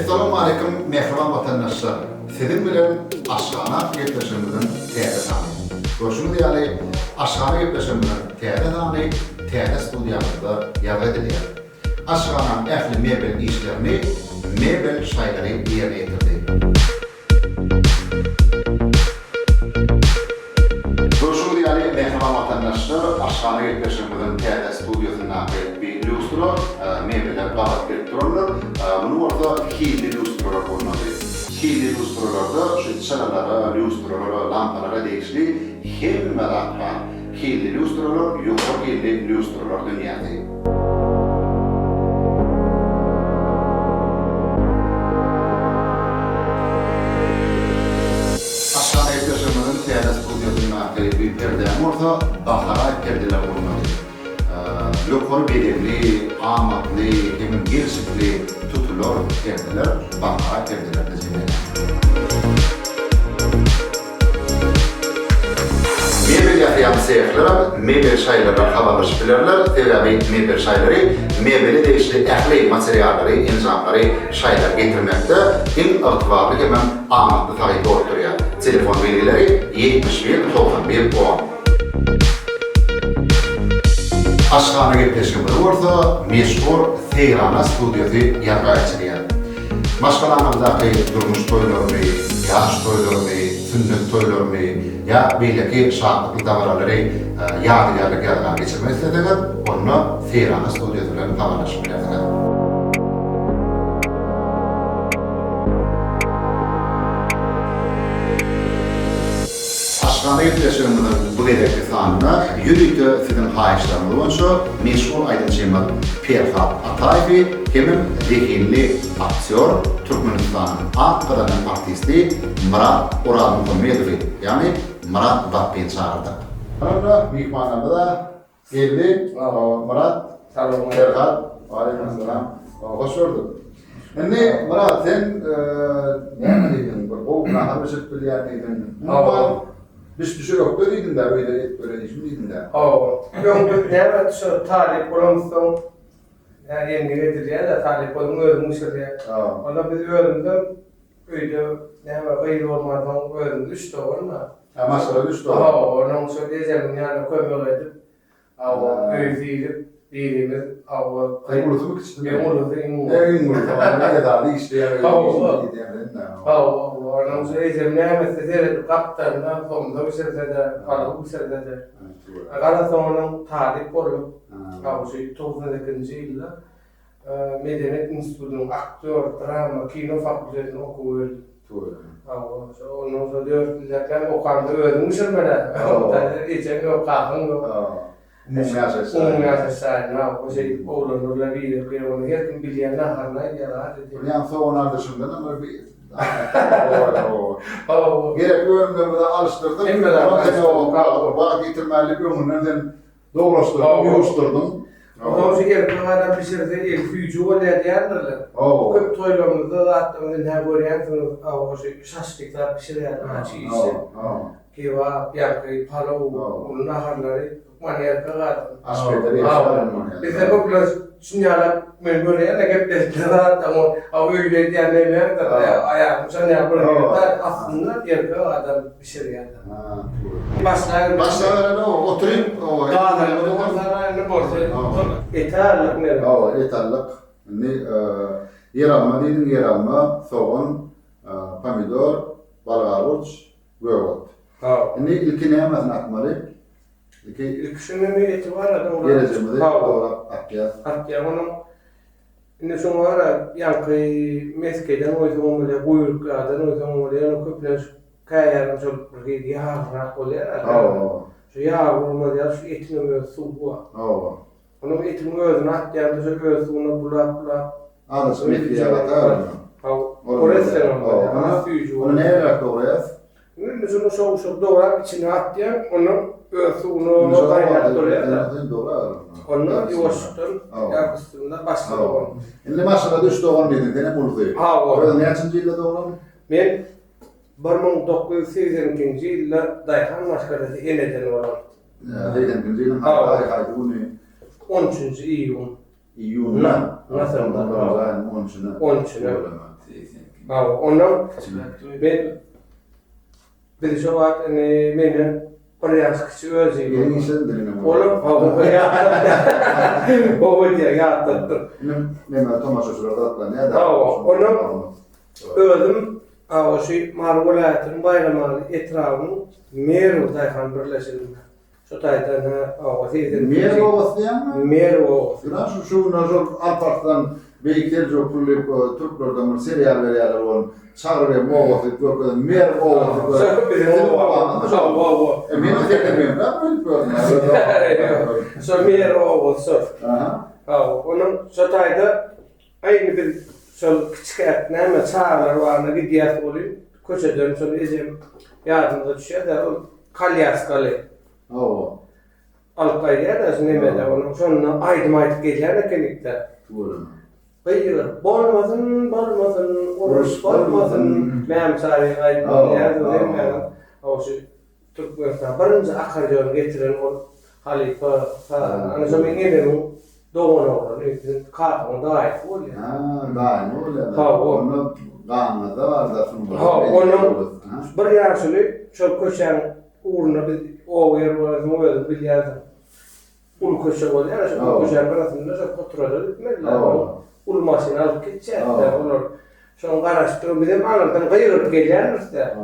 Assalamu alaikum mehriban vatandaşlar. Sizin bilen Aşgana Gepleşimizin teyde tanı. Görüşünü deyali Aşgana Gepleşimizin teyde tanı, teyde studiyamızda yargı edilir. Aşgana'nın ehli mebel işlerini, mebel şayları yerine getirdi. Görüşünü deyali mehriban vatandaşlar, Aşgana Gepleşimizin teyde studiyasından bir lustro, mebeller bağlat verip dururlar. Bunu orada hilli lustrolar olmalı. Hilli lustrolarda şu çalalara, lustrolara, lampalara değişli hem merak var. Hilli lustrolar, yukarı hilli lustrolar dünyada. Aşağıda yaklaşımının tiyada stüdyosundan bir perdem orada bahara perdeler olmalı. Lokal bedelli, amatlı, hemen gerçekli tutulur perdeler, bahara perdeler dizimleri. Mebel yaşayan seyirciler, mebel şaylara haberleşip bilirler. Tabii mebel şayları, mebeli değişli ehli materyalları, insanları şaylar getirmekte en irtibatlı hemen amatlı takibi oturuyor. Telefon bilgileri 71 91 10. Aşgana Gepleşimizde orada meşhur Seyrana stüdyosu yargı açılıyor. Maşgalanımızdaki durmuş toylarını, yaş toylarını, sünnet toylarını ya belki şartlıklı davranları yadigarlık yargıdan geçirmek istediler. Onu Seyrana stüdyosu'yla paylaşıp bilirler. Aşgana Gepleşimizin bu dedekli sanına yürüyde sizin hayışlarınız olunca meşhur aydınçıyımız Ferhat Atayev, kimin zehirli aktör, Türkmenistan'ın Ankara'nın artisti Murat Muhammedovi, yani Murat Bakpin çağırdı. Sonra mihmanlarda da geldi Murat, Ferhat, aleykümselam, hoş gördük. Şimdi Murat sen ne miydin? O nahar beşik bilyar miydin? Bir şey yok dediydin de öyle işmiydin de. Yok evet şu talip olamazsın. Yani yeniledir ya da talip olum öğrenmişler ya. Ona biz öğrendim. Öyle yani öyle olmadan öğrendim 3 doğru mu? Mesela 3 doğru. Onun söyleyeceğim yani koymuyorlardı. Öğrendim. Değilimiz ama Kayboldu mu küçüktü? Yumurdu. Yumurdu. Ne kadar işleyen öyle Onun söyleyeceğim ne mesela kaptandan sonunda bir seferde kalıp bir seferde. Agar sonunun talip olup şey 92. yılda Medeniyet Enstitüsü'nün aktör, drama, kino fakültesini okuyor. Onun sonra 4 yıllarken okandı öğrenmişim ben. İçen yok, kahın yok. Umumyasasayna, o şey oğlanlarla bir onu her kim bilen naharına yarar dedi. Yani sonra dışından ama bir gerek ömrümde alıştırdım. Bağ getirmeli ömrümden doğruşturdum, yoğuşturdum. Ondan sonra gerek adam bir şeyde el fücü oluyor diyenlerle. Köp toylarımızda da attığımızın her görüyorsunuz. O şey şaşlıklar bir şeyler açıysa. Kiva, yakı, palo, naharları. Manyak kadar. Aspetleri yaşarım. Bize bu biraz sinyalap memuriyet ne gepleştiler ama o öyle diyenler de ayağım sen yapıyorlar aslında diğer adam bir şey yani. Başlar oturayım. ne borsa. Etarlık ne? Etarlık. Yer alma dedim yer alma, soğan, pomidor, balgaruç, göğot. Şimdi ilki ne yapmasın atmalı? İlkisinin bir etibar adam var. Geleceğimde Akya. Akya onun ne sonra yankı meskeden o zaman böyle buyruklardan o zaman böyle onu köpler kayarım çok bir yağra oluyor. Şu yağ olmadı şu etini böyle suğa. Onun etini özüne atacağım da şu özüne bulak. Anlasın mekliye batar mı? Orası onu. Onu neye bıraktı oraya? Şunu soğuk doğrayıp içine atacağım onu onu kaynatırıyor. Onu yoğuştun, yakıştığında başka doğan. Şimdi maşallah düş doğan dedin, ne buldu? Orada ne açıncı yılda doğan? Ben 1982 yılda Dayhan Maşkarası eneden olan. 82 yılın haydi bu ne? 13. İyun. İyun'la? Nasıl? 13'üne. Ondan ben bir şu vaxt meni bir yaş kişi özüydü. Yeni işin diline. Oğlum, o diye yattı. Ne tomaşaşlarda atla ne da. Onu özüm şu Margulat'ın bayramı etrafını Meru tayfan birleşildi. Şu taytan o sizin Mer ovası yani? Meru. Biraz şu nazar Alparslan Beyker Jokuluk Türklerden bir serial veriyorlar on. Çağrı ve Moğol'u görüyor. Mer ovası. Emin değilim ben böyle. So Meru ovası. Onun şu tayda aynı bir şol küçük etneme çağlar var ne diye oluyor. Koçadan şol izim yardımda düşüyor da kalyas kalı. Alkayya da ne onun sonra aydımayt geliyor kenikte. Hayır, bolmasın, oruç bolmasın. Mənim çare aydımayt yani o şu Türkmenistan birinci akarjon getiren o halifa falan. Ana zaman neden doğru olur. Kalkın da ait oluyor. Da ne oluyor? Onu da var da onun bir yaşlı çok koşan uğruna bir o yer var mı öyle bir yer. Ul koşan var ya şu koşan arasında çok kontrol etmeliler. Ul masını alıp geçecek. Onlar şu an araştırma bizim anlatan kayırıp geliyor işte.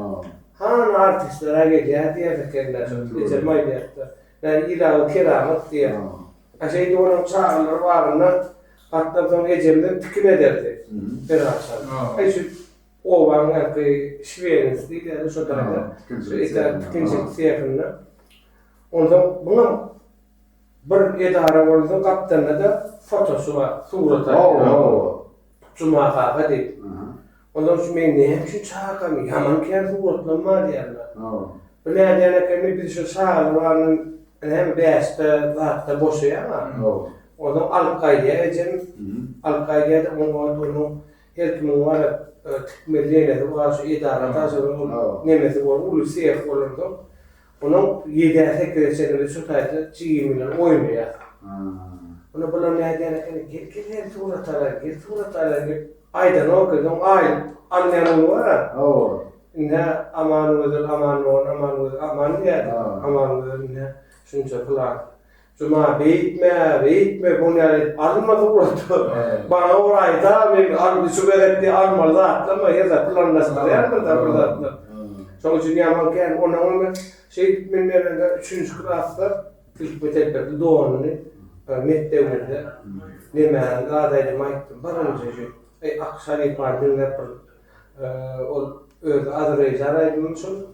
Han artistlere geliyor diye fikirler. Geçer maydiyette. Yani ilahu keramet diye. Aşağıda onun çağırları varına hatta sonra ecemden tüküm ederdi. Bir akşam. Şu o var yani Şive'niz değil yani şu tarafta. Şu işte kimse siyafında. Ondan buna bir idare vardı kaptanla da fotosu var. Surata. Cuma hadi. Ondan şu meni hem şu çağırkamı yaman kere suratlanma diyorlar. Öyle yani bir şu çağırları varın hem beste vaxta boşuyor ama ondan Al-Qaida ecem Al-Qaida onu her kimin var tıkmeliyle var şu idarata nemesi var ulusiyet olurdu. Onun 7-8 senede şu tayda 2 milyon oynuyor. Onu bulan ne yani gel suratalar aydan okudum ay anlayan var. Ne aman ne şunca falan. Cuma beyitme bunu yani almadı burada. Bana orayda bir şu veretti almalı atlama ya da planlasın ya da burada. Sonuç dünyamanken ona şey bilmeden 3. klasta ilk mektepte doğanını mektebinde nemen adaydı maytım barınca aksari partide o öyle zaraymışım.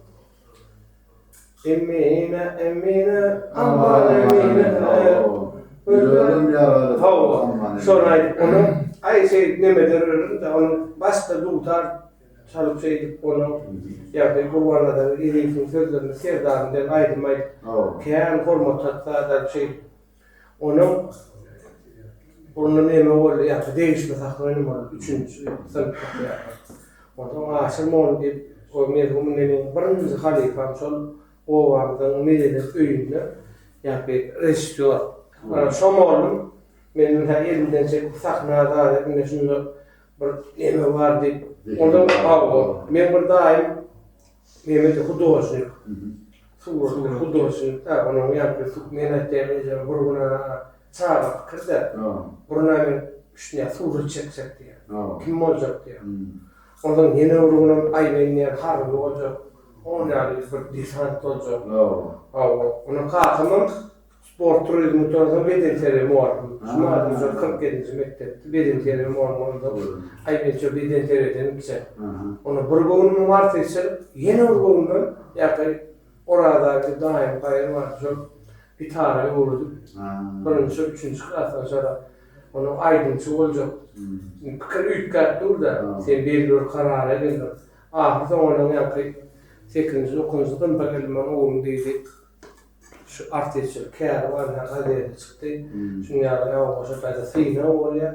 Emmine aman emmine Öldürdüm ya. Sonra onu ay şey nemederim da onu basta dutar çalıp şey onu yapıp kullanmadan ilgili sözlerini sevdarından aydınmayıp kehan formatta da şey onu onun neme oldu yaptı değişme saklanım oldu 3. sınıfta ondan aşırı onu o merhumun neme birinci halifam sol o vardan medeni öyünde yapıp restore şomalım benim her elimden çekip sahnada yapınca şunu bir neme var deyip ondan ben buradayım Mehmet Hudosnik Hudosnik onun yapıp menetlerine buruna çağırıp kırdı buruna ben şuna suru çekecek diye kim olacak diye ondan yine buruna aynen harbi olacak onu yani bir disant olacak onun kalkımın spor turizmi turizmi beden terimi var. Şuna da 47. mektepte beden terimi var onda. Aynen çok beden terimi güzel. Onu burgunun varsa ise yeni burgunun yakın orada bir daim payı var. Çok bir tane vurdu. Bunun şu 3. klasdan sonra onu aydınçı olacak. Üç kat durda sen belirli karara geldin. Ahırda onun yakın 8. 9. bakalım oğlum dedi. Şu artistler kâr var hadi çıktı. Şimdi yani o başa da sine oluyor.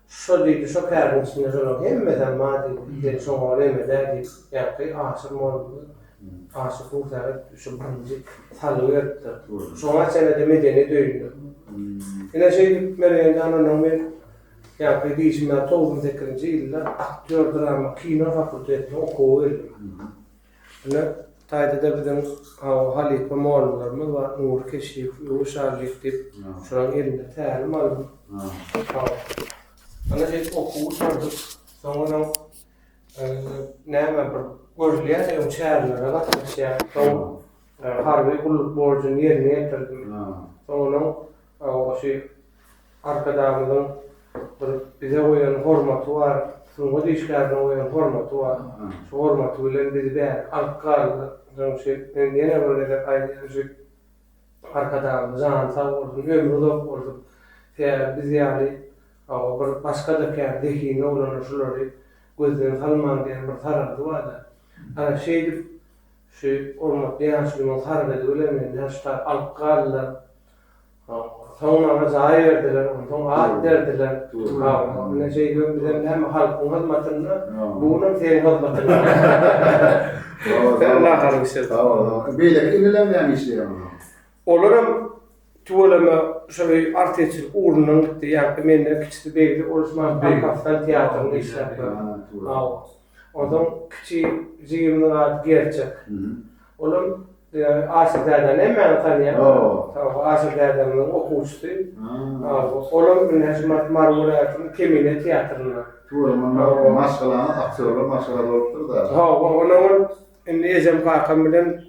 Şu dedi şu kârın içinde şöyle hemmeden maddi bir son oleme derdi. Yani asıl oldu. Asıl kurtarıp şu birinci salıyor. Sonra senede medeni döndü. Yine şey Meryem'den onun Yani diyeceğim 98. yılda aktör drama kino fakültetini okuyorum. Ne tayda da bizim Halife Moğollarımız var, Nur Keşif, Yavuz Arif deyip şu an elimde təlim aldım. Ana şey okuyardık. Sonra näme bir gözleyen yok şehirlere bakmış ya. Sonra harbi kulluk borcunu yerine getirdim. Sonra o şey arkadaşımızın bize koyan hormatı var. Sonra işlerine koyan hormatı var. Şu hormatı bilen bizi de alkaldı. Yine böyle aynı şey arkadaşımız can sağ olsun, ömrü de olsun. Biz yani başka da kendisi ne olan şuları gözlerini salman diyen bir tarafı var da. Hani şey hormatlı yaşlımın tarafı ölemeyen yaşlar alkallar. Sonra zahir verdiler, sonra ağıt derdiler. Ne şey diyorum, bizim hem halkın hizmetinde, bunun senin hizmetinde. Sen Allah karışır. Böyle inilenmeyen işler ama. Olurum, tuvalama şöyle artistik uğrunun gitti, yani benimle küçük belli oluşman Kalkaf'tan tiyatrını işletti. O zaman küçük zihimler gerçek. Oğlum, aşıklardan hemen tanıyan, aşıklardan okuyuştuyum. Oğlum, Necmet Marmurayat'ın Kemine tiyatrına. Tuğlamanın maşkalarını, aktörler maşkalar oluptur da. Onun Ezem Kakam bilen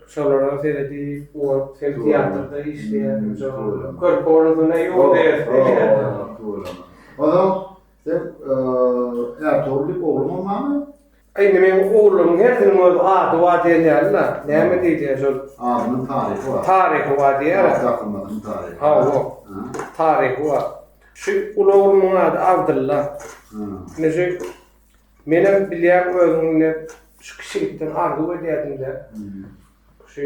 şolara seyredi, o tiyatrda işleyen, korporasına yol der. O zaman sen Ertuğrul oğlum var mı? Aynı benim oğlum her gün adı var derler. Ne diyeceğiz o? Adının tarihi var. Tarihi var diye. Takılmadığın tarihi. Tarihi var. Şu oğlumun adı Abdullah. Nece benim bilýän özümde şu kişilikten arzu edýärdim de. Şu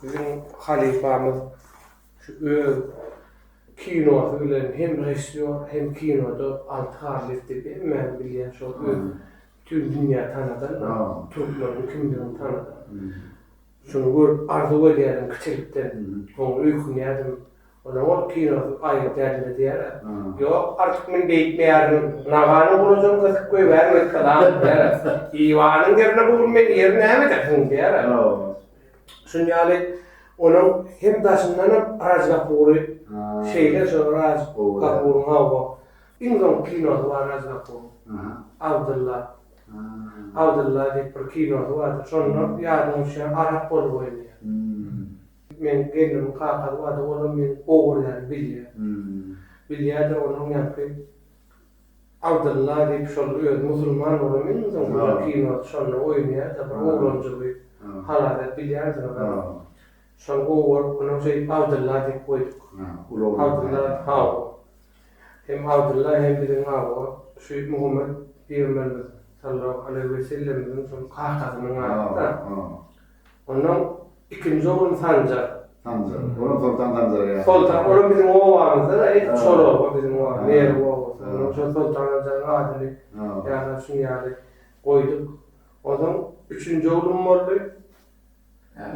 bizim halifamız şu kino bilen hem rejissör hem kinoda Altarlif diýip hemen bilýän şu tüm dünya tanıdan, Türklerin kimliğini tanıdan. Şunu gör arzu edýärdim kişilikten. Onu öýkünýärdim. Onu kino ayı derdi diye. Yok artık men beýtmeýärdim. Nagany bolajak kızık koy vermek kalan der. İwanın yerine bu men yerine hem dersin diye. Şunu yani onun hem daşından hem aracına boru şeyler şu aracı kapurun hava. İnsan kino var aracına boru. Abdullah. Abdullah diye bir kino var. Sonra yardım şey Arap boru oynuyor. Men geldim kakad var da onu men oğurlar bilye. Bilye de onun yapı Abdullah deyip şöyle Müslüman olur men sonra kino sonra oynuyor da oğurlanca bir haladet bilye de sonra oğur onun şey Abdullah deyip koyduk. Abdullah hava. Hem Abdullah hem bizim hava şu Muhammed Peygamberimiz sallallahu aleyhi ve sellem'in son kakadının ağında. Onun İkinci oğlum Sancar. Sancar. Onun Sultan Sancar ya. Sultan, onun bizim oğamızda da ilk Çorlu bizim oğam. Meğer oğamızda. Onun için Sultan Sancar'ın adını yani şunu yani koyduk. O zaman üçüncü oğlum oldu.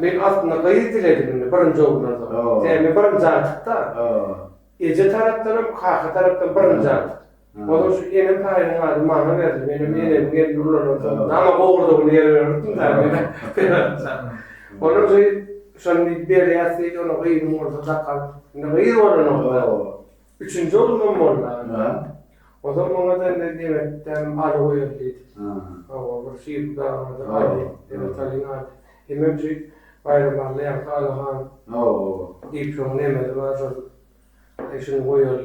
Ben aslında kayıt diledim. Birinci oğlumdan. Yani birinci artık da. Ece taraftan, kaka taraftan birinci artık. O zaman şu enem payının adı bana verdi. Benim enem geldi ulanırdı. Ama oğurda bunu yere verdim. Onun şey şimdi bir yasaydı onu kıyım orada takal. Ne kıyım orada. Üçüncü oğlum orada. O zaman ona da ne demek? Dem alı koyuyordu. O bir şey da adı. Evet alın adı. Hemen şey bayramlarla yaptı Allah'ın. İlk şu nemedi var şu işini koyuyordu.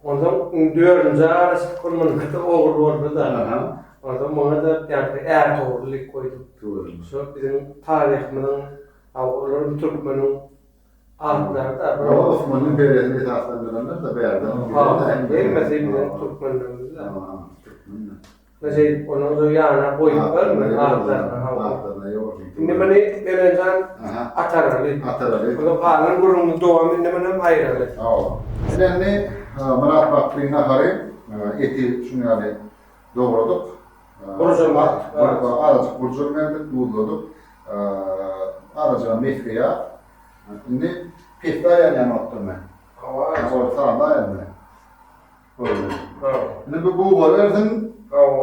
O zaman dördüncü arası konmanın katı oğlu orada da. O zaman ona da yani Ertuğrul'u koyduk. Şu bizim tarihimizin, avluların Türkmen'in altlarda. Osmanlı'nın devletini esaslandıranlar da bir yerden. Değil mi? Bizim Türkmen'imiz de. Mesela onun da yanına koyup altlarına. Şimdi beni öğrencan Ataralı. O da bağlan kurumlu doğum şimdi benim ayrılı. Şimdi Murat Bakri'nin ahari eti şunu yani doğradık. Aracık burcu verdik, buğuladık. Aracığa mefriye. Şimdi pefte ayarlayan ottum ben. Sağda ayarlayan. Ne bu var versin?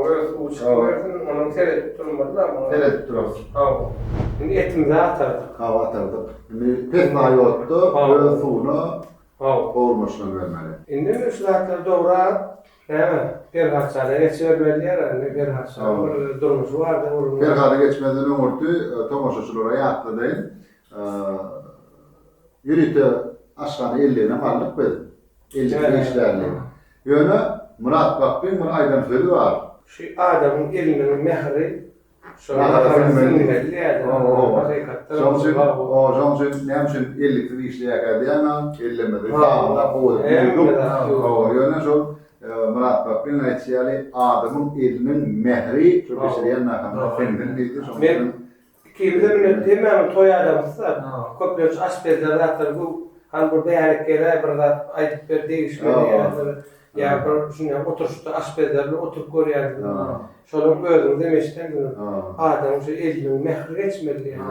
Öz uçuyorsun, onun seyredip durmadı ama. Evet, duruz. Şimdi etimizi atardık. Hava atırdık. Şimdi pes daha yoktu, böyle suyunu olmuşunu görmeli. Şimdi mi şu dakikada doğru, değil mi? Bir haçada geçivermeli yer, bir haçada durmuş vardı. Bir hafta geçmeden umurdu, tomoşaçılara yattı deyin. Yürütü aşağıda 50'ne varlık bizim. 50 işlerli. Yönü Murat Bakbin, bunun aydan sözü var. Şu adamın elinin mehri, şöyle sinirli yani. Johnson ne için 50 işleye kadar hemen 50'mede sağında boğdu. Yönü şu Murat Bakbin ayçiyeli adamın elinin mehri çok işleyen nakında fendin bildi. Kimde hemen toy adamsa, kopyaç aşpezler atar bu han burada hareketler burada ayıp bir değişmeli yani. Ya şunu oturuşta aşpezlerle oturup koruyan. Şolum özüm demiştim bunu. Adam şu elinin mehri geçmeli yani.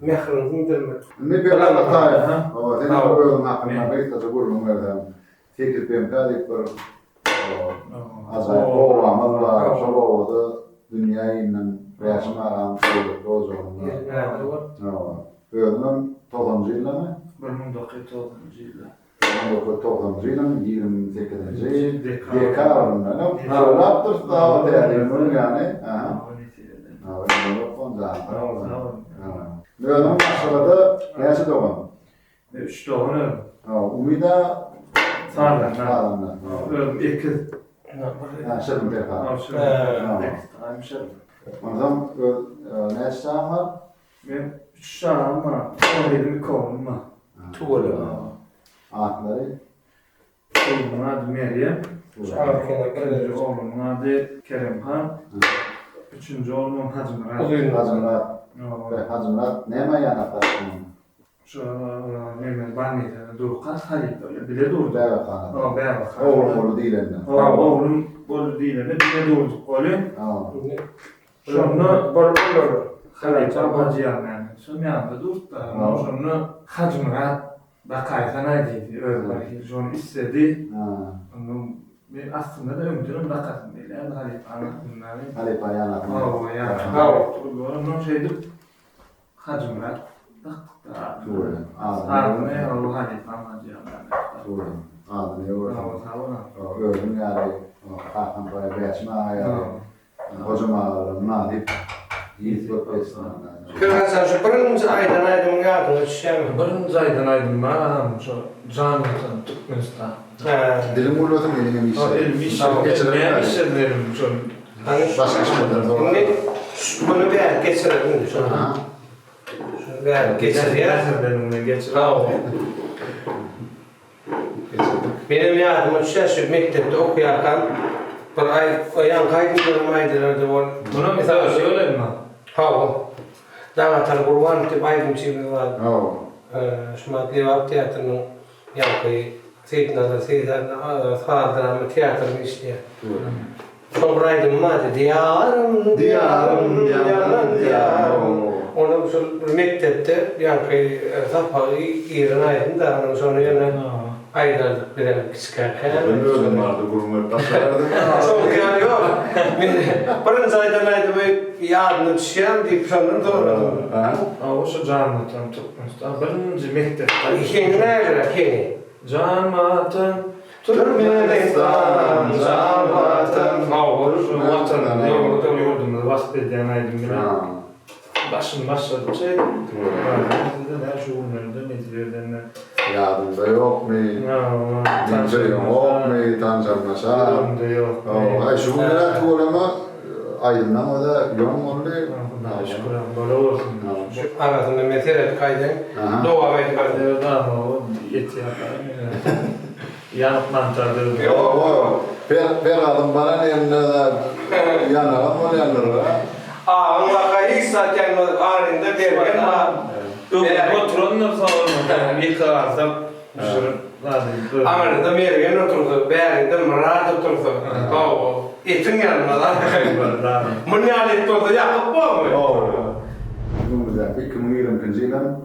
Mehrini indirmeli. Ne bir anlatayım. O senin özün hakkında bir tadı kurulum verdim. Tekrar pemkadik bir azay oğlamız var. Şol oldu dünyayla yaşam ağam söyledik o zaman. Özünün 90. yılı mı? 1990 yılı. 1990 yılın 28. dekabrında. Raptors da değerli yani. Özünün aşağıda neyse doğum? 3 doğum. Umida Sağdan. Özüm 2. Şırın defa. Ondan neyse var? Ben 3 tane ama 17 kolum var. Tuğlu. Akları. Oğlumun adı Meryem. İkinci oğlumun adı Kerimhan. Üçüncü oğlumun Hacı Murat. Hacımrat ne mi yanaklar? Şu Mehmet Banni'den Durkas Halil öyle bile durdu. Beyvakanı. Beyvakanı. Oğlum değil elinden. Oğlum bolu değil de bile durduk öyle. Sonra Halil Hacıyan yani. Sonra yanında durdu da. Sonra Hacı Murat Bakaysan dedi. Öyle şunu istedi. Ben aslında da ömrüm bakasın değil. Yani Halil anlatımları. Halep ayağına. Onun şeydi Hacı Murat baktık da Doğru. ağzına o Halil anlatacağım Doğru. Ağzını yoğurdu. Sağ Gördüm yani. Kalkan böyle beçme ayağı. Hocam ağlarım. Nadip. Yiğit bakıyorsun. Kırmızı şu birinci aydan aydan yardım edeceğim. Birinci aydan aydınmam şu canlıdan Türkmenistan. Dilim uğurladım elime bir şey. Elim işlerim şu. Başka şeylerden doğru. Bunu bir geçirelim şu an. Bir geçirelim. Benim yardım edeceğim şu mektepte okuyarken bir ay yan kaydımda maydılardı var. Buna mesela söyle mi? Dağıtar kurban tip aydın çiğni var. Şumatlı var tiyatrının yankıyı Seydina'da Seydina'da sağladıran tiyatrını işleyen. Sonra aydın vardı. Diyarım, diyarım, diyarım. Onu şu mektepte yankıyı sapağı iğren aydın da sonra yana aydardık birer kıskarken. Ben öldüm vardı kurumları taşlardı. Çok yani yok. Birinci aydan ayda böyle yardım düşen deyip sanırım doğru. O şu canlıdan Türkmenistan. Birinci mektepte. İkini nerede? İkini. Canmatın Türkmenistan, canmatın. Şu vatanın yurdumda vasfediyen aydın bile. Başladı şey. Her şu günlerde meclislerden Yardımda yok mu? Dince yok mu? Tancanlaşa. yok. Şu günlere tuğlama aydınlamada yoğun oldu. Şükran böyle olsun. Arasında mesele kaydın. Doğu Amerika'da. O yetiyor. Yanıp mantardır. Yok. Per adım bana yanına yanarım o yanarım. Ama hiç zaten anında derken var. Oturunlar sonra yıkarsam Amerika'da mergen oturdu. Berlin'de Murat oturdu. Etin yanına. Bunu alet oldu yakıp boğmuyor. Günümüzdeki 2020 yılın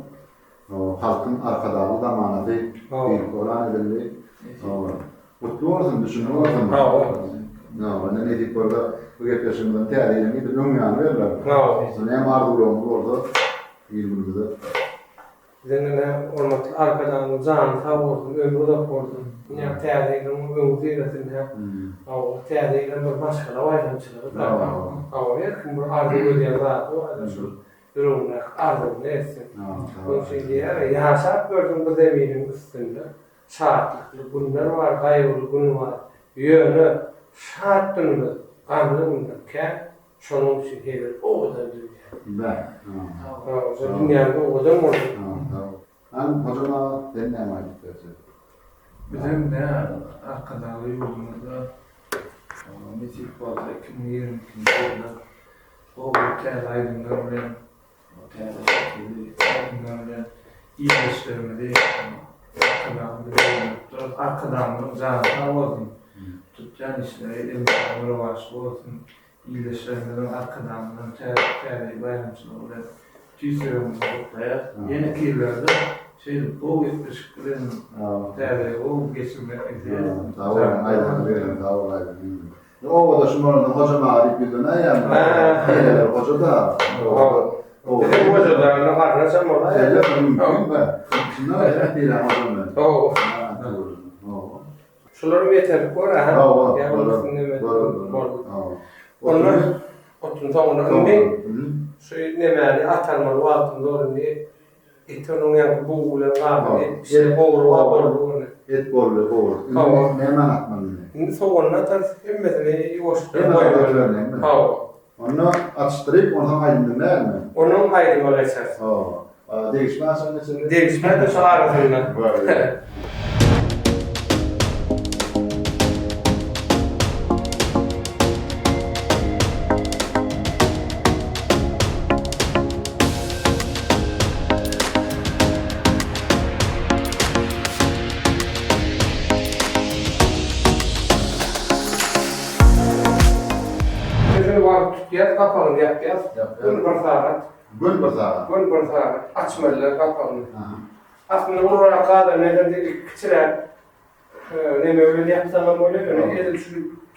halkın arkadaşı zamanında bir Kur'an edildi. Mutlu olsun, düşünür olsun. Ha, o. No, ne dedik orada bu yaklaşımdan teoriyle mi de ümyan verirler. Ha. Ne mağdurluğumuz orada ilgimizde. Zengine olmakla arkadan can tavurdum, ömrü de kurdum. Ya teadeyden ömrü eylesin ya. O teadeyden bir başka ayrımçılığı da. O yakın bir ardı ödeyen var. O da şu durumda ardı neyse. Bu şeyler yaşap gördüm bu zeminin üstünde. Şartlıklı günler var, gayrılı gün var. Yönü şartlı kanunundaki şunun için gelir. O kadar dünya. Ben. O dünyada o kadar mı? Ben hocama deneyim artık. Bizim de arkadağı yolumuzda Mesih Bazı 2022 yılında o tel aydınlarla o tel aydınlarla iyi işlerinde arkadan zaten olsun. Tutacağın işleri elimizden başlı olsun. İyileştirmeden arkadan tel bayramçılar olarak tüysürümüzü toplayarak yeni kirlerde o ışıkların değerli, o geçirmek üzere. Tamam, aynen verin, tamam, aynen. O da şu anda hocama arayıp bir dönem yani. Hoca da. Bizim hocalarına kardeşim ola. Öyle mümkün mü? Şimdi öyle değil hocam. Oo. Şuları yeterli var ha. Ya onlar otun sonra ne? Şu nemeli atanmalı altında orada İtonun yang bulan abi, şey boğulu. Et boğulu. Ne hemen atmalıyım. Şimdi sonra ters mesela yoğuştu. Onu atıştırıp onu aydınlar mı? Onun aydınlar esas. Değişmez sonrasında. Değişmez de çağırırlar. Tutuyat kapalı yapacağız. Gün bir saat. Gün bir saat. Açmalılar kapalı. Aslında buraya kadar neden dedik küçüler. Ne böyle yapsam böyle öyle şu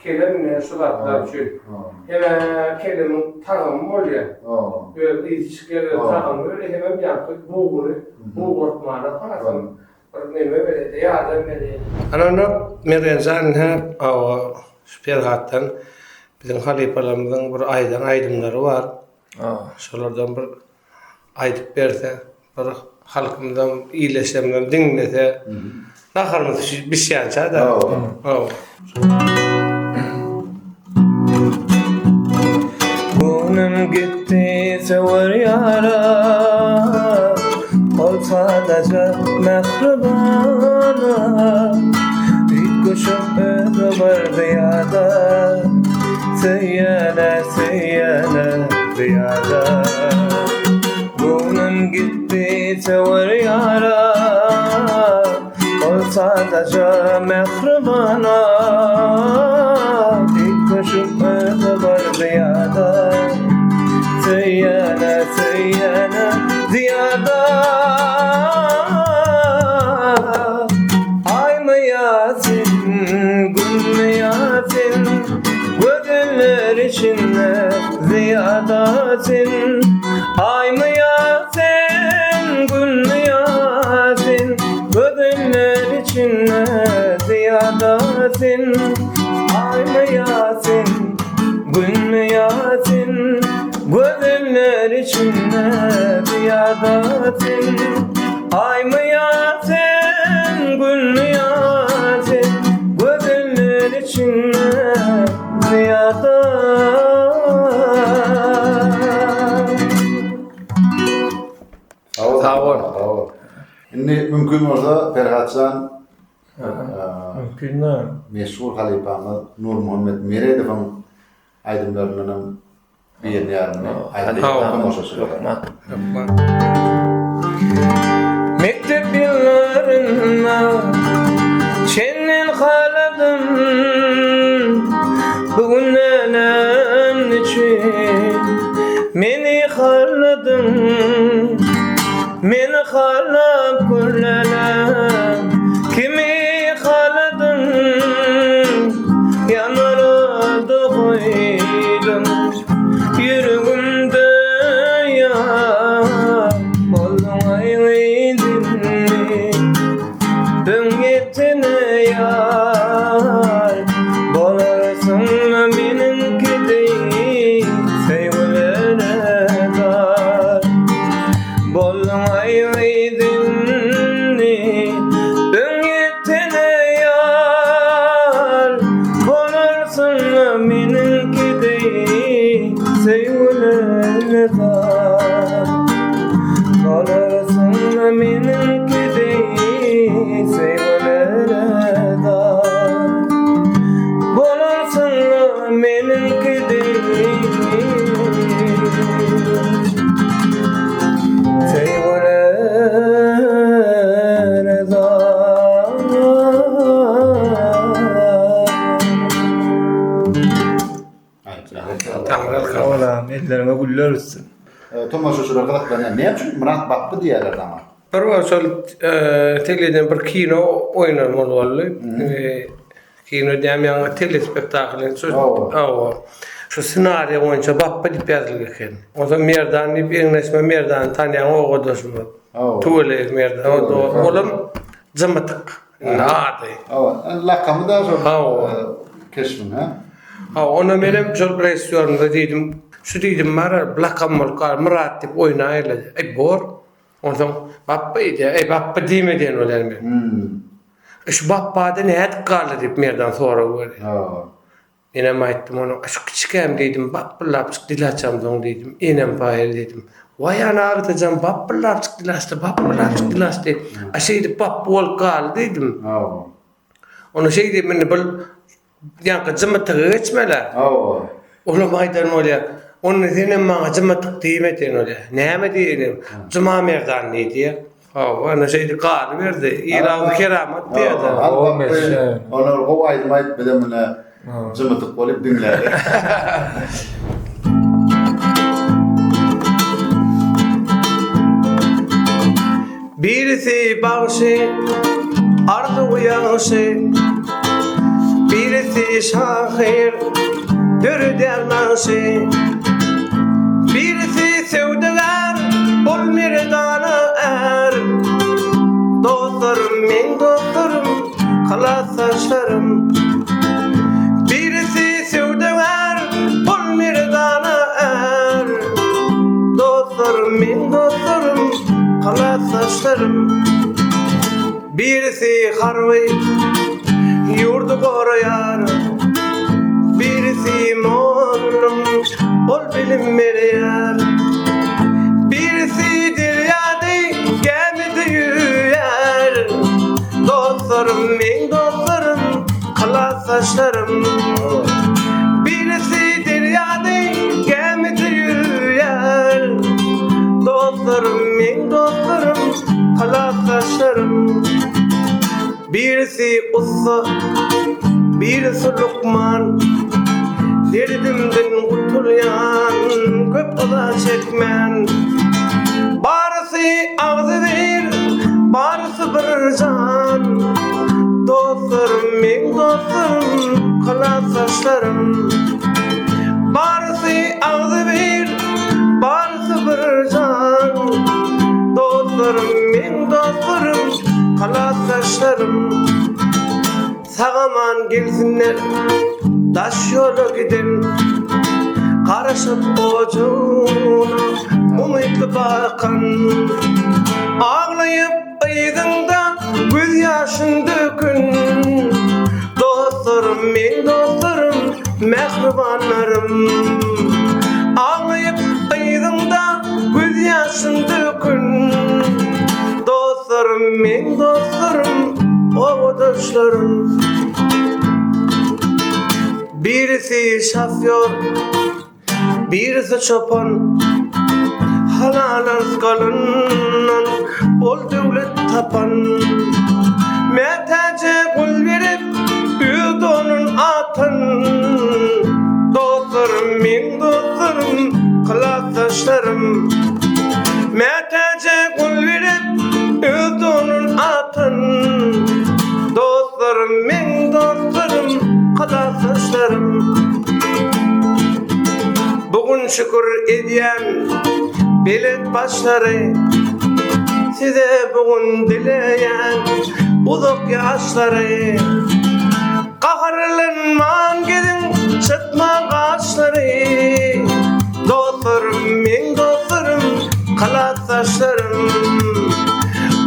kelimenin sulatlar için. Hemen kelimenin takımı oluyor. Böyle ilişkileri takımı öyle hemen yaptık. Bu ortmana parasın. Ne böyle de yardım edeyim. Ana merencan hep o şpiyattan bizim halifalarımızın bir aydınları var. Şolardan bir aydıp berse, bir halkımızdan iyileşemden dinlese, naharımız bir şey yança da. Günüm gitti sever yara, ol sadece mehribana. Bir kuşum ömür diyada, Seyene ziyada. Günüm gitti sever yara, ol sadece mehribana. Bir kuşum ömür ziyada, Seyene ziyada. Ay mı Yasin, gün mü Yasin, gözler içinde ziyadatin. Ay mı Yasin, gün mü Yasin, gözler içinde ziyadatin. Ay mı Yasin, gün mü Yasin, gözler içinde ziyadatin. Ay mı Yasin, gün mü Yasin, gözler içinde ziyada. Sağ ol. Şimdi mümkün olsa Ferhatcan Mümkün mü? meşhur halifamız Nur Muhammed Meredev'in aydınlarının bir yerine yarını halifamın hoşası var. Mektep yıllarında senin haladım, bugün önem için beni harladın. Beni harlap kurlalam, kimi haladın, ellerine güller üstün. Tomaşaçylar gıdaklarına ne yapçın? Murat Bappı diýerler ama. Bir var şol teleden bir kino oynamaly boldy. Kino diýen ýa-da telespektaklyn şu şu senaryo boýunça Bappy diýip ýazylgan. Oda Merdan diýip eňleşme Merdan tanýan ogodaşym. Tuğle Merdan. Olam jamatyk. Nady. Lakamı da keşfin ha? Ona menem şol restoranda diýdim. Şu diýdim mara blakammal Murat diýip oýnaýlar. Bor. Ondan Bappy diýdi. Bappy diýmeden olarmy? Şu Bappa'da näet galy diýip merdan sonra gördi. Enem aýtdym onu, şu kiçikem diýdim, Bappylapçyk dil açamdyň diýdim. Enem paýyl diýdim. Vay ana agtajan Bappylapçyk dil açdy, Bappylapçyk dil açdy. Aşeýdi Bappy bol galy diýdim. Onu şeýdi meni bil ýa-da jymatygy geçmeli. Olam aýdan bolýar. Onu senem maňa jymatyk diýmeden bolýar. Näme diýdim? Juma merdan diýdi. Ana şeydi galy berdi. İlahi keramat diýdi. Onu o aýdym bilemine jymatyk bolup dinler. Birisi bağışı, arzu uyaşı, birisi şahir, dörü dernaşı, birisi sevdiler, bol mirdana er. Dostlarım, men dostlarım, kalasaşlarım, birisi sevdiler, bol mirdana er. Dostlarım, men dostlarım, kalasaşlarım, birisi harvey, yurdu koruyar, birisi mollum, bol bilim verir, birisi diryadi, gemide yüyer. Dostlarım, men dostlarım, kalasaşlarım, birisi diryadi, gemide yüyer. Dostlarım, men dostlarım, kalasaşlarım, birisi ussa, birisi Lukman, derdimden kurtulyan, köp ola çekmen. Barısı ağzı ver, barısı bir can. Dostlarım, men dostlarım, kalasaşlarım, barısı ağzı ver, barısı bir can. Dostlarım, men dostlarım, kalasaşlarım, sağaman gelsinler, taş yola gidin, karışıp boğazına umutlu bakan. Ağlayıp aydında göz yaşın dökün. Dostlarım, men dostlarım, mehribanlarım, ağlayıp aydında göz yaşın dökün. Dostlarım, men dostlarım, oğdaşlarım, birisi şafyor, birisi çoban, halal rızklarından bol devlet tapan. Metece kul verip üdonun atan. Dostlarım, men dostlarım, kalasaşlarım, metece kul verip üdonun atan. Dostlarım, men dostlarım, kalasaşlarım, bugün şükür edýän belet başları, size bugün dileyen uzak yaşları. Kahrlanman gidin çıkma kaşları. Dostlarım, men dostlarım, kalasaşlarım,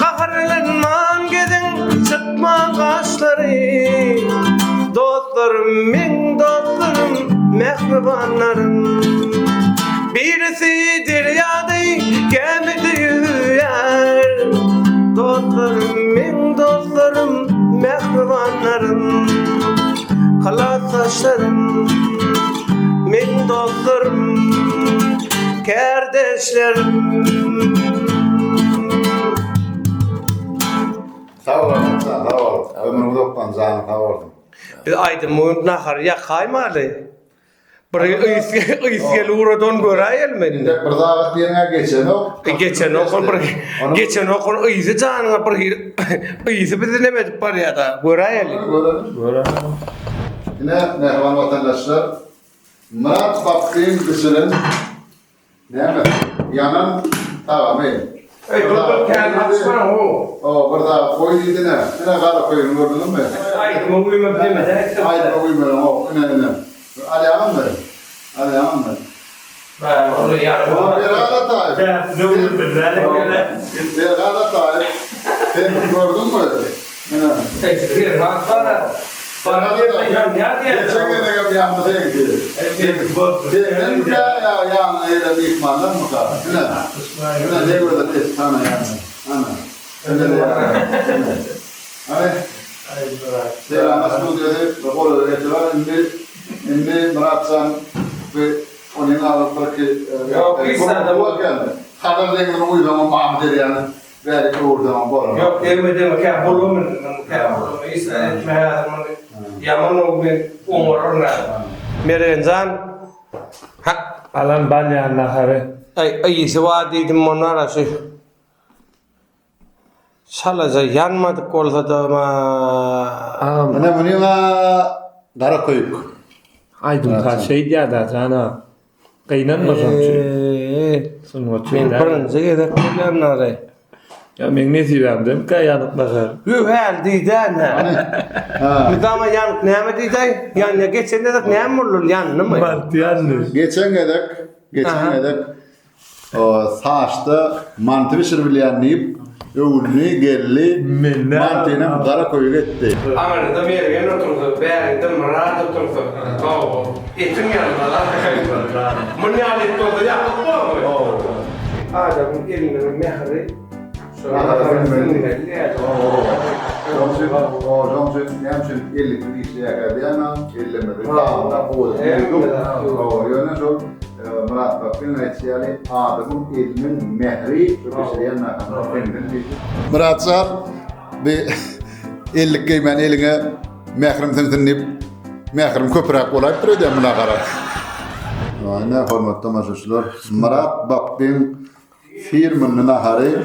kahrlanman gidin çıkma kaşları. Dostlarım, men dostlarım, mehribanlarım, birisi diryadi, gemide yüyer. Dostlarım, men dostlarım, mehribanlarım, kalasaşlarım, men dostlarım, kardeşlerim. Sağ olun, sağ olun. Ömrümü doktan canım, sağ olun. Bir aydın nahar yakaymalı. Bir ıysgel uğradan göräýel meni. Bir dagat diýene geçen ok. Geçen okun ıysy janyna bir ıysy bizinemedik bar ýa-da göräýel. Yine mehman vatandaşlar, Murat Bakkın kısırın neyme? Yanan tamam iyi. dur kendi açsana o. O burada koyduydu ne? Ne kadar koyun gördün mü? Aytma uyma bilemeden. Haydi uymuyorum o. Ne. Ali Aman mı? Ali Aman mı? Ben onu yarım. Bir gala taif. Bir gala taif. Sen gördün mü? Bir hafta bana Geçen gene gibi yandı değil ki. Benim de ya öyle bir ihmallar mı kaldı? Ne burada test sana yani. Ana. Öyle de yani. Hani selam asıl dedi. Bakolo geçiyor. Şimdi Muratsan ve onun ağırlıktaki bu geldi. Kadar dengenin uydurma Mahmut yani. Belki uydurma bu arada. yok demedim ki bulumun İsrail yaman o bir umuruna. Merencan ha Alan balyan nahary. ıysy wa diýdim onun arasy. Şalaja yanmadyk bolsa da Ana bununla dara koyuk. Aydın ta şey diýär jana. Gynanmasam Sunma men çöýler. birinji gedek bilenleri. Ya men ne diýämdim? Gaýanyk nahar. Hal diýden ha. Midama yanık näme diýden? Yani geçen dedik näme bolur yanny mı? Martiyanlı. Geçen gedek o saçta mantı pişirbilýän diýip öwünni gelli mantyna dara koyuk etdi. Aman da mergen oturdu. Ben de Murat oturdu. O etim yanında da. Mun ýaly oturdu ya. Adamın elinin mehri. Johnson hemşin 50 kişiye kadar ellemedi. Tamam, o yöne çok Murat Bakın etkili adamın ilmin mehri pişiriyen Murat sar bir 50 kıymen eline mehrim tintinip mehrim köprek olayıp duruyor diye buna karar. Ne hormatly tamaşaçylar, Murat Bakın firmanın naharı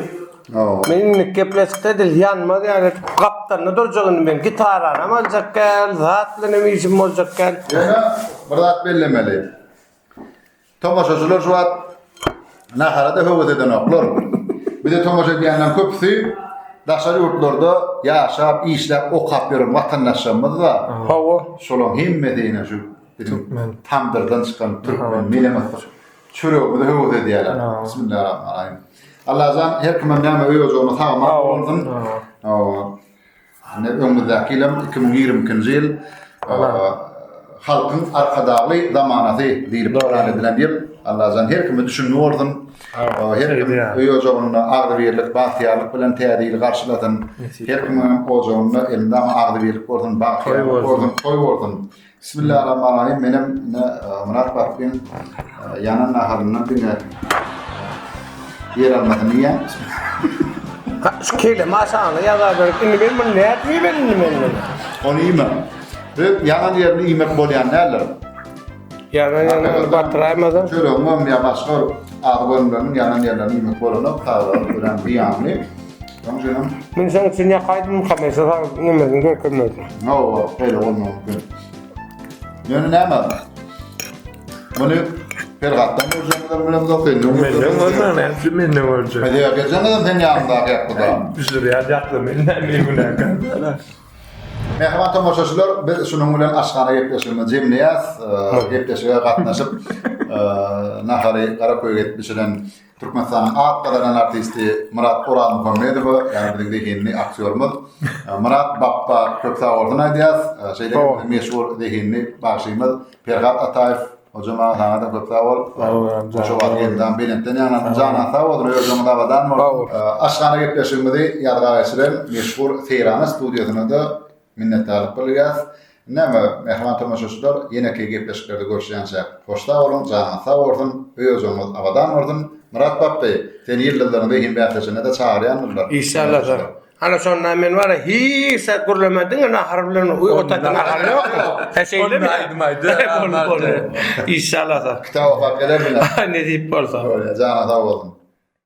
Men kepleskde dil yanmadı yani kaptanı durjagyn men gitarana boljak gel, zatlyny işim boljak gel. yana Murat bellemeli. Tamaşaçylar şu an naharada höwet eden oklar. Bir de tamaşa edýänler köpsi daşary ýurtlarda ýaşap, işläp, okap ýören watandaşlarymyz da. Hawa. Şolaň himmetine şu tamdyrdan çykan türkmen melemetler. Çöreği de höwet edýärler. Bismillahirrahmanirrahim. Allah'tan her kime näme öýüjegini taýmak boldum. Ne öňümizdekiler 2020-nji ýyl halkyň arkadaly zamanaty diýip taýdan edilen ýyl. Allah'tan her kime düşünýordum. Her kime öýüjegini agdybirlik, bahtiyarlyk bilen tädil garşyladym. Her kime ojagyny elinde agdybirlik boldum, bahtiyarlyk boldum, koýwordum. Bismillahirrahmanirrahim. Menem Murat Bakyn ýanan naharyndan diňe yer almadı niye? Şu kelime aşağıda yazar indi ben bunu ne etmeyi ben. Onu yeme. Ve yanan yerini yemek bolyan nerler? Yani batıraymadan. Şöyle umum ya başka ağabeylerin yanan yerlerini yemek bolanıp kağıdan bir yanlı. Tamam canım. Men sen için yakaydım kamesa nemedin görkemedin. No, öyle olmuyor. Yani ne yapalım? Bunu Ferhat'tan hocamlar bilen dokuyun. Mennem olacak. Hadi ya geçen de sen yanında yaptılar. Bir sürü yer yaktım. Mennem gülen. Mehman tamaşaçılar biz şunun bilen aşkana gepleşmemiz jemleýäs, gepleşige gatnaşyp nahary Karakoý'a gitmişilen Türkmenistanyň at gadaran artisti Murat Orhan Muhammedow, yani bizim degenli aktýorumuz. Murat Bappa köp sağ aýdýas, şeýle meşhur degenli başymyz Ferhat Ataýew hocama hanada köp sağ ol. Şu wagtdan belentden ýana jana sağ ol, ýörjümde badan aşkana gepleşmemizi ýadga geçiren meşhur Seýrana studiýasynda minnetdarlyk bilýäs. Näme mehman tamaşaçylar ýene-ki gepleşikleri görüşýänçe hoşda bolun, jana sağ bolsun, öýüňiz abadan bolsun. Murat Bappa, sen ýyllarynda hem bähtäçine de çağırýanlar. İnşallah. Ana sonra men var ya hiç set gurlemedin ana harbilen o tatın agar yok mu? Heşeyle mi? İnşallah. Kitap okup gelir mi? Ne deyip bolsa. Öyle, cana sağ olsun.